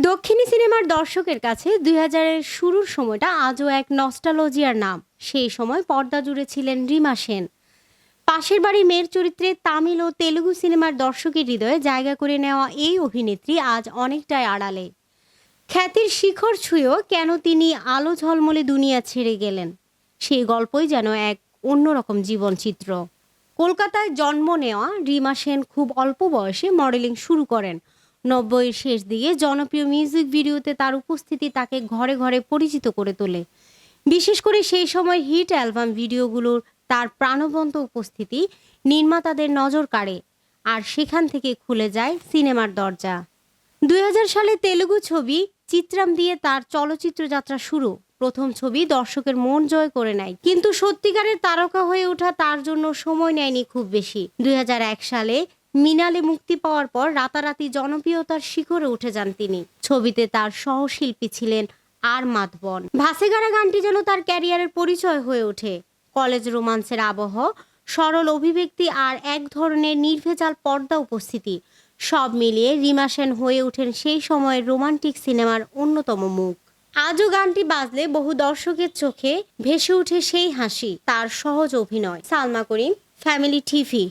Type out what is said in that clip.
দক্ষিণী সিনেমার দর্শকের কাছে ২০০০-এর শুরুর সময়টা আজও এক নস্টালজিয়ার নাম। সেই সময় পর্দা জুড়ে ছিলেন রিমা সেন। পাশের বাড়ি মেয়ের চরিত্রে তামিল ও তেলুগু সিনেমার দর্শকের হৃদয়ে জায়গা করে নেওয়া এই অভিনেত্রী আজ অনেকটাই আড়ালে। খ্যাতির শিখর ছুঁয়েও কেন তিনি আলো ঝলমলে দুনিয়া ছেড়ে গেলেন, সেই গল্পই যেন এক অন্যরকম জীবনচিত্র। কলকাতায় জন্ম নেওয়া রিমা সেন খুব অল্প বয়সে মডেলিং শুরু করেন। ৯০-এর শেষ দিকে জনপ্রিয় মিউজিক ভিডিওতে তার উপস্থিতি তাকে ঘরে ঘরে পরিচিত করে তোলে। বিশেষ করে সেই সময় হিট অ্যালবাম ভিডিওগুলোর তার প্রাণবন্ত উপস্থিতি নির্মাতাদের নজর কাড়ে, আর সেখান থেকে খুলে যায় সিনেমার দরজা। ২০০০ সালে তেলুগু ছবি চিত্রাম দিয়ে তার চলচ্চিত্র যাত্রা শুরু। প্রথম ছবি দর্শকের মন জয় করে নেয়, কিন্তু সত্যিকারের তারকা হয়ে ওঠা তার জন্য সময় নেয়নি খুব বেশি। ২০০১ সালে মিনালে মুক্তি পাওয়ার পর রাতারাতি জনপ্রিয়তার শিখরে উঠে যান তিনি। ছবিতে তার সহশিল্পী ছিলেন আর মাধবন। ভাসেগারা গানটি যেন তার ক্যারিয়ারের পরিচয় হয়ে ওঠে। কলেজ রোমান্সের আবহ, সরল অভিব্যক্তি আর এক ধরনের নির্ভেজাল পর্দা উপস্থিতি, সব মিলিয়ে রিমা সেন হয়ে ওঠেন সেই সময়ের রোমান্টিক সিনেমার অন্যতম মুখ। আজও গানটি বাজলে বহু দর্শকের চোখে ভেসে ওঠে সেই হাসি, তার সহজ অভিনয়। সালমা করিম, ফ্যামিলি টিভি।